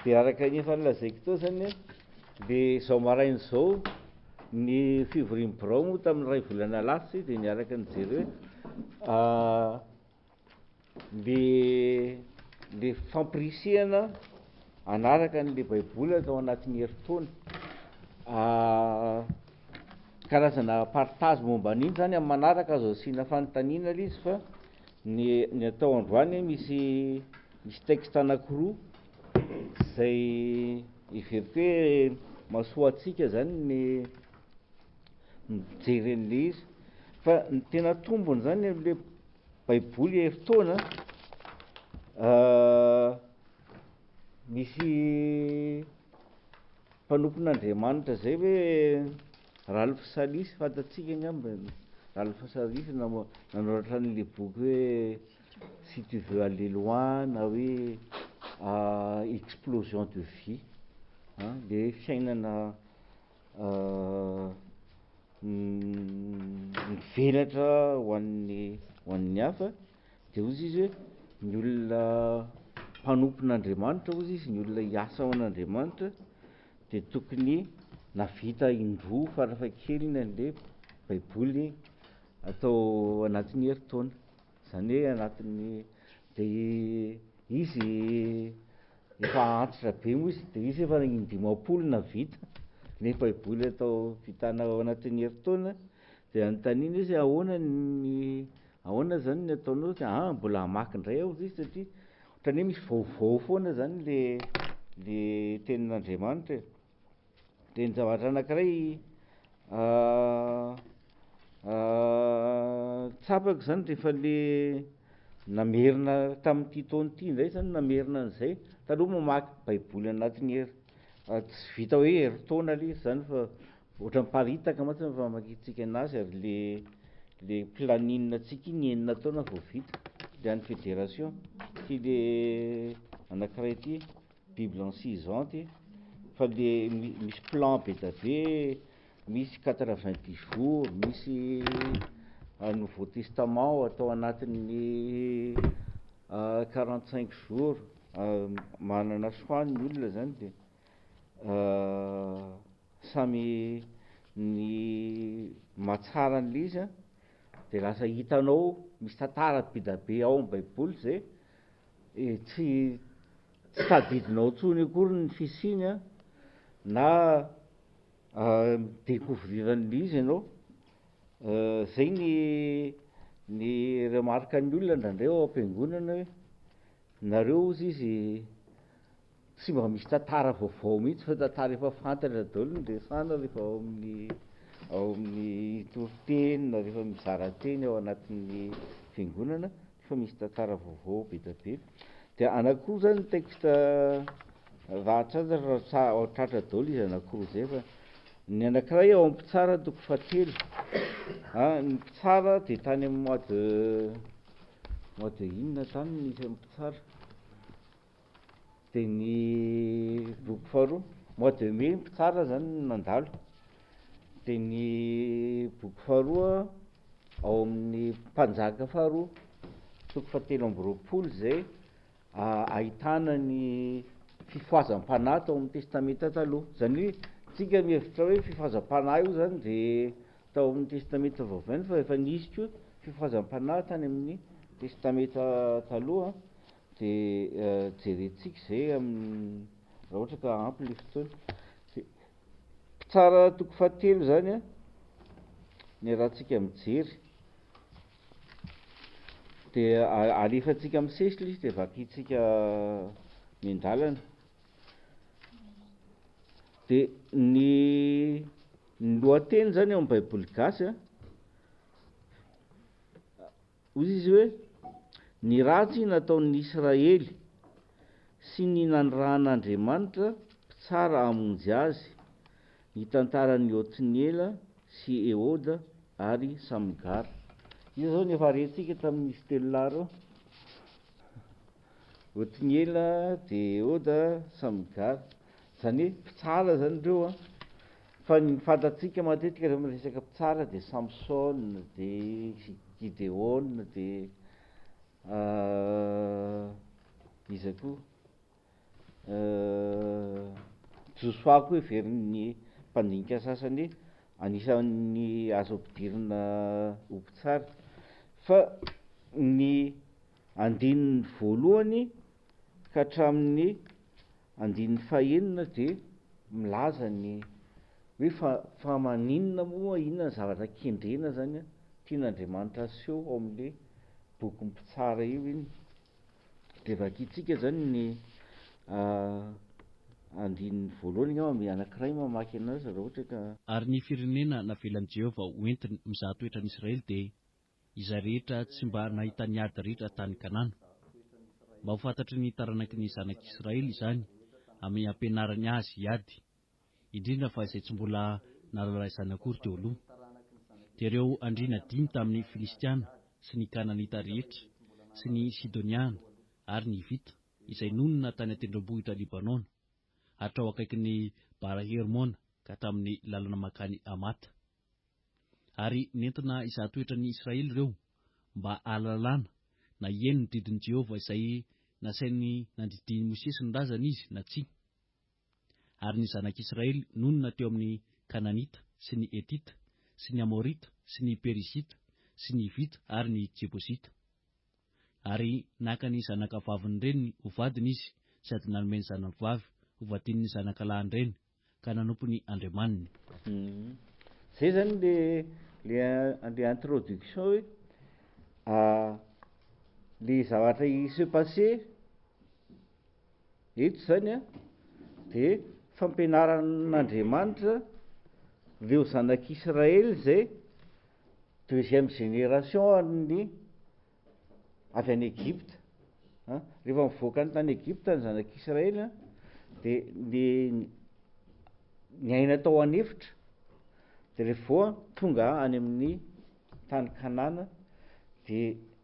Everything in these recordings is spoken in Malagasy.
dia araka ny efa nolazaiko teo zany dia zao maraina zao ny fivoriam-birao moa tamin'ny ray volana lasy dia niaraka nijery hoe le fampirisihana anaraka n'le baiboly atao anatin'ny herintaona karazana partage momba an'iny zany amin'ny manaraka azo asiana fanontaniana le izy fa ny atao androany misy texte anankiroa zay iveriko hoe mahasoa atsika zany ny mijery an'le izy fa ny tena tombony zany am'le baiboly herintaona misy mpanompon'Andriamanitra zay hoe Ralph Salisy fantatsika ngamba Ralph Salisy nanoratra an'le boky hoe si tu veux aller loin na hoe explosion de vie le fiainana mivelatra ho an'ny hafa de ozy izy hoe ny olona mpanompon'Andriamanitra ozy izy ny olona hiasa ao an'Andriamanitra de tokony navita indroa farafahakeliny an'le baiboly atao anatin'ny herintaona zany hoe anatin'ny de izy efa antitra be moa izy de izy efa indimapolo navita le baiboly atao vitana ao anatin'ny herintaona de anontaniana izy ahoana zany ny ataonao mbola hamaky indray aho izy satria ohatrany hoe misy vaovao foana zany le tenin'Andriamanitra de ny zavatra anankiray tsapako zany rehefa le namerina tamin'ity taona ity indray zany namerina an'izay taloha mamaky baiboly anatin'ny tsy vita hoe herintaona le izy zany fa ohatran'ny mparitaka matsiny famakitsika anazy ary le planinantsika iny enina taona vao vita le an'ny fédération ty le anankiray ty bible en 6 ans ty fa le misy plan be da be misy 90 jours misy nouveau testament atao anatin'ny 45 jours manana soany ny olona zany de samy ny mahatsara an'le izy de lasa hitanao misy tantara be da be ao amin'ny baiboly zay tsy tadidinao tsony akory ny fisiny na découvriran'le izy ianao zay ny remarque-n'ny olona ndraindray ao am-piangonana hoe nareo ozy izy tsy mba misy tantara vaovao mihitsy fa tantara efa fantatra daholo no resana rehefa ao amin'ny toriteny na rehefa mizara teny ao anatin'ny fiangonana fa misy tantara vaovao be da be de anankiroa zany texte rahatsaza ao tratra daholo izy anankiroa zay fa ny anankiray ao am-pitsara toko fahatelo ny mpitsara de tany amin'ny mois de inona tany nisy am-pitsara de ny boky faharoa mois de mai mpitsara zany nandalo de ny boky faharoa ao amin'ny mpanjaka faharoa toko fahatelo amby roapolo zay ahitana ny Fifohazam-panahy tao amin'ny testamenta taloha zany hoe tsika mihevitra hoe Fifohazam-panahy io zany de tao amin'ny testamenta vaovany fa efa nisy koa Fifohazam-panahy tany amin'ny testamenta taloha de jerentsika zay raha ohatra ka ampy le fotoana de mpitsara toko fahatelo zany ny rahantsika mijery de alefatsika amin'ny sesy le izy de vakitsika miandalana de ny lohateny zany ao amin'ny baiboly gasy ozy izy hoe ny ratsy nataon'ny Israely sy ny nanirahan'Andriamanitra mpitsara hamonjy azy ny tantaran'ny Otiniela sy Ehoda ary Samgara io zao ny efa rentsika tamin'ny stellar Otiniela de Ehoda Samgara zany hoe mpitsara zany reo fa ny fantatsika matetika rehefa miresaka mpitsara de Samson de Gideon de iza koa josoako heverin'ny mpandinika sasany anisan'ny azo ampidirina opo tsara fa ny andininy voalohany ka hatramin'ny andininy fahaenina de milaza ny hoe fa maninona moa inona ny zavatra kendrena zany a tian'Andriamanitra aseho ao amin'le boky mpitsara io iny de vakitsika zany ny andininy voalohany ngamba anankiray mamaky anazy raha ohatra ka ary ny firenena navelan'i Jehovah hoentiny mizaha toetran'i Israely dia iza rehetra tsy mba nahita ny ady rehetra tany Kanana. Mba ho fantatry ny taranaky ny zanak'Israely izany amin'ny ampianarany azy iady, indrindra fa izay tsy mbola nalalay izany akory teo aloha. Dia ireo andriana 5 tamin'ny Filistiana sy ny Kananita rehetra sy ny Sidoniana ary ny Vita izay nonina tany an-tendrombohitra Libanona hatrao akaikin'ny Bara-Hermona ka tamin'ny lalana makany Amata. Ary nentina izaha toetran'ny Israely ireo mba ahalalana na ieno ny didin'i Jehovah izay nasainy nandidiny Mosesy ny razana izy na tsia. Ary ny zanak'Israely nonina teo amin'ny Kananita sy ny Etita sy ny Amorita sy ny Perizita sy ny Vita ary ny Jebosita. Ary naka ny zanakavaviny reny ho vadiny izy sady nanome ny zanakavavy ho vadin'ny zanakalahiny reny ka nanompo ny andriamaniny. Zay zany le introduction hoe le zavatra se passé eto zany a de fampianaran'Andriamanitra reo zanak'Israely zay deuxième génération ny avy any Egypte rehefa mivoaka ny tany Egypte ny zanak'Israely de ny aina tao anefitra de rehefa tonga any amin'ny tany Kanana de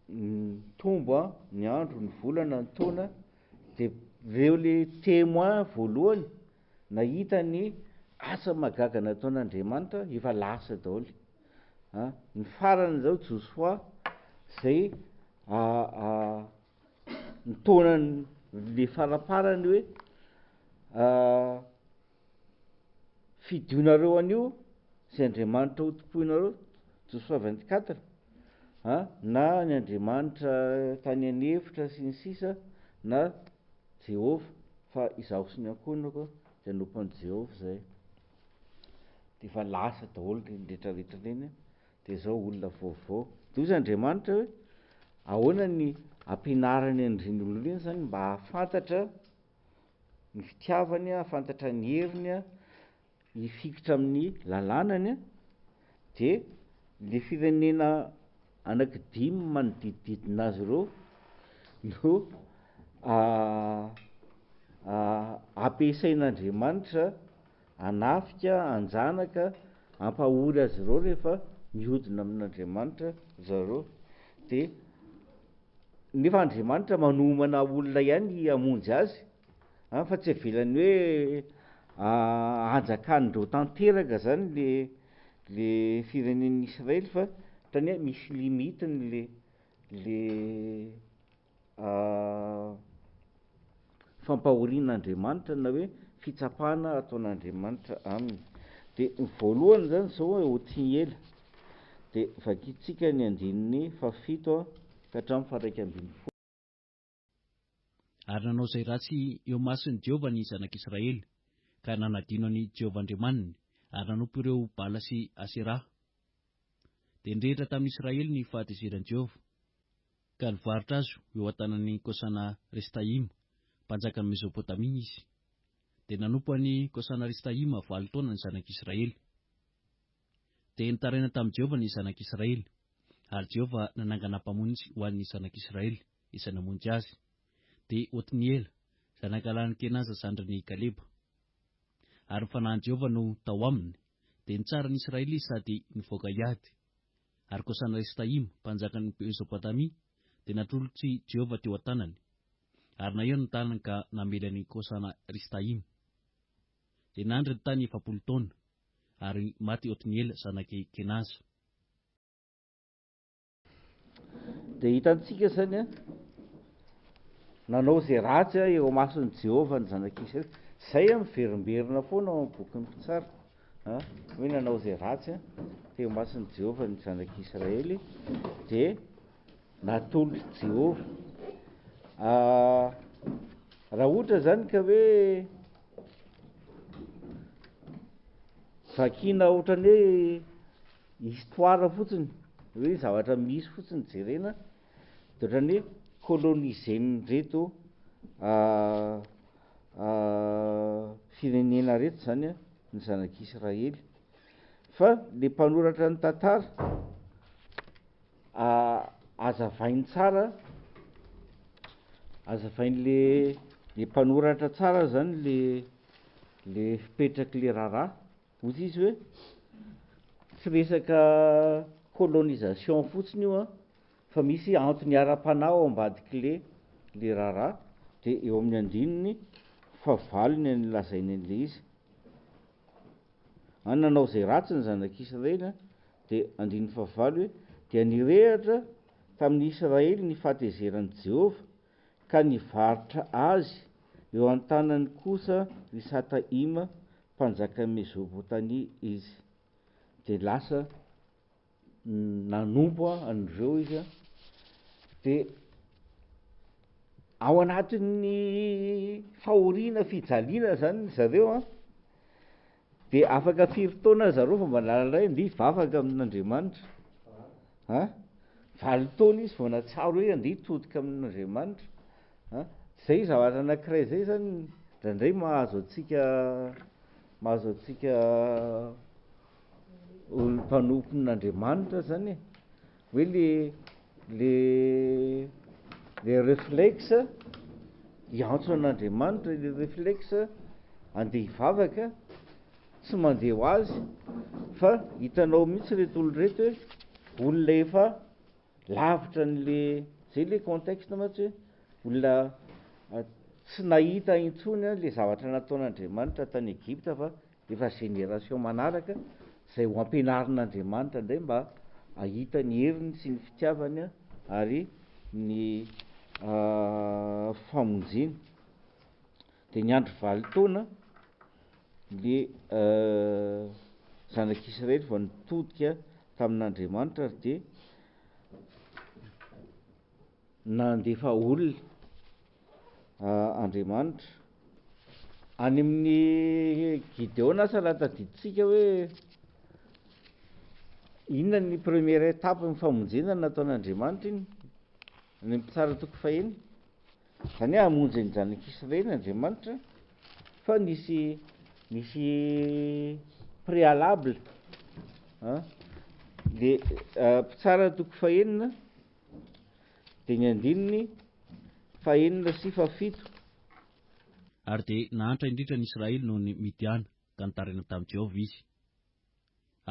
ny tombo ny andro ny volana ny taona de reo le témoin voalohany nahita ny asa magaga nataon'Andriamanitra efa lasa daholo ny farany zao Josoa zay ny taonany le faraparany hoe fidionareo an'io zay Andriamanitra hotopoinareo Josoa 24 na ny Andriamanitra tany anefitra sy ny sisa na Jehova fa izaho sy ny ankonako de anompan'i Jehova zay de fa lasa daholo rehetrarehetra reny de zao olona vaovao de ozy Andriamanitra hoe ahoana ny ampianarany an'ireny olona ireny zany mba hahafantatra ny fitiavany hahafantatra ny heriny hifikitra amin'ny lalànany de le firenena anankidimy manodidididina azy ireo no ampiasain'Andriamanitra anafika anjanaka ampahory azy ireo rehefa mihodina amin'Andriamanitra zareo de nefa Andriamanitra manomana olona ihany hamonjy azy fa tsy avelany hoe anjakandreo tanteraka zany le firenen'ny Israely fa tania misy limitiny le fampahorian'Andriamanitra na hoe fitsapana ataon'Andriamanitra aminy de ny voalohany zany zao Otiniela de vakitsika ny andininy 7 ka hatramin'ny 11. Ary nanao izay ratsy eo mason'i Jehovah ny zanak'Israely ka nanadino any Jehovah Andriamaniny ary nanompo ireo Bala sy Asera. De nirehitra tamin'Israely ny fahatezeran'i Jehovah ka nivarotra azy eo an-tanan'ny Kosana Restaima mpanjakan'ny Mesopotamia izy. De nanompo any Kosana Restaima 7 taona ny zanak'Israely. De nitaraina tamin'i Jehovah ny zanak'Israely ary Jehovah nanangana mpamonjy ho an'ny zanak'Israely izay namonjy azy. De Otiniela zanakalan'ny Kenaza zandrin'ny Kaleba. Ary nyfanahin'i Jehovah no tao aminy de nitsara ny Israely sady nivoaka iady. Ary Kosana Restaima mpanjakan'ny Mesopotamia de natrolotsy Jehovah teo an-tanany ary na eo ny tanany ka namela ny Kosana Restaima. De nandry ny tany 7 taona ary maty Otiniela zanaky Kenaza. De hitantsika zany nanao zay ratsy eo mason'i Jehovah ny zanak'Israely zay a miverimberina foana ao amin'ny boky mpitsara hoe nanao zay ratsy a teo masiny Jehova ny zanak'Israely de natolotra Jehova. Raha ohatra zany ka hoe vakiana ohatrany hoe histoara fotsiny hoe zavatra misy fotsiny jerena de ohatrany hoe colonisen'ny reto firenena reto zany a ny zanak'Israely. Fa le mpanoratra ny tantara azavainy tsara, azavain'le mpanoratra tsara zany le fipetraky le raharaha, ozy izy hoe tsy resaka colonisation fotsiny io a fa misy antony ara-panahy ao ambadiky le raharaha, de eo amin'ny andininy fahavalony ny lazainy an'le izy. Nanao zay ratsy ny zanak'Israely de andininy fahavalo hoe dia nirehatra tamin'ny Israely ny fahatezeran'i Jehova ka nivarotra azy eo an-tanany kosa ry Sataima mpanjaka Mezopotania izy, de lasa nanompo an'ireo izy a. De ao anatin'ny fahoriana fijaliana zany zareo a de afaka firy taona zareo fa malalay andia hivavaka amin'Andriamanitra valo taona izy vao nahatsiaro hoe andia hitodika amin'Andriamanitra zay zavatra anankiray zay zany indraindray mahazo antsika mpanompon'Andriamanitra zany hoe le réflexe hiantso an'Andriamanitra, le réflexe andeha hivavaka tsy mandeha ho azy, fa hitanao mihitsy reto olo reto hoe olona efa lavitra n'le zay le contexte matsy hoe olona tsy nahita intsony le zavatra nataon'Andriamanitra tany Egypta fa efa génération manaraka zay ho ampenarin'Andriamanitra indray mba ahita ny heriny sy ny fitiavany ary ny famonjiny. De ny andro valo taona le zanak'Israely vao nitodika tamin'Andriamanitra de nandefa olona Andriamanitra any amin'ny Gideona asa raha tadiditsika hoe inona ny première étape ny famonjena nataon'Andriamanitra iny ny mpitsara toko fahenina zany hoe hamonjy ny zanak'Israely Andriamanitra, fa nisy préalable de mpitsara toko fahenina de ny andininy fahenina sy fafito. Ary de nahantra indritra ny Israely noho ny Midiana ka nitaraina tamin'i Jehova izy.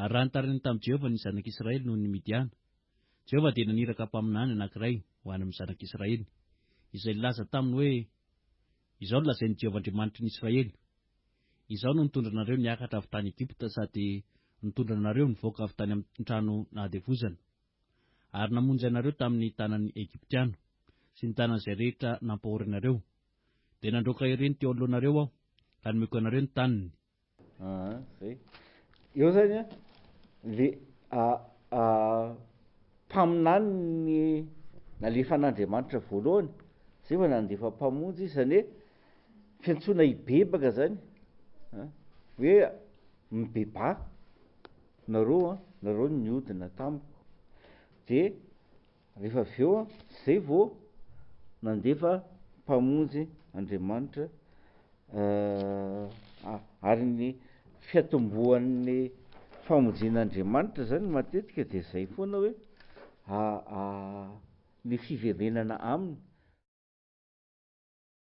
Ary raha nitaraina tamin'i Jehova ny zanak'Israely noho ny Midiana, Jehova dia naniraka mpaminany anankiray ho any amin'ny zanak'Israely, izay laza taminy hoe izao no lazain'i Jehova Andriamanitry ny Israely, izao no nitondra anareo niakatra avy tany Egypta sady nitondra anareo nivoaka avy tany amin'ny trano nadevozana, ary namonjy anareo tamin'ny tanan'ny Egyptiana sy ny tanany izay rehetra nampahory anareo, dia nandroaka ireny teo alohanareo aho ka nomeko anareo ny taniny. Zay eo zany a le mpaminany ny nalefan'Andriamanitra voalohany, zay fa nandefa mpamonjy izy, zany hoe fiantsoana hibebaka zany hoe mibeba nareo niodina tamiko. De rehefa avy eo zay vao nandefa mpamonjy Andriamanitra ary ny fiatombohan'ny famonjen'Andriamanitra zany matetika de zay foana hoe ny fiverenana aminy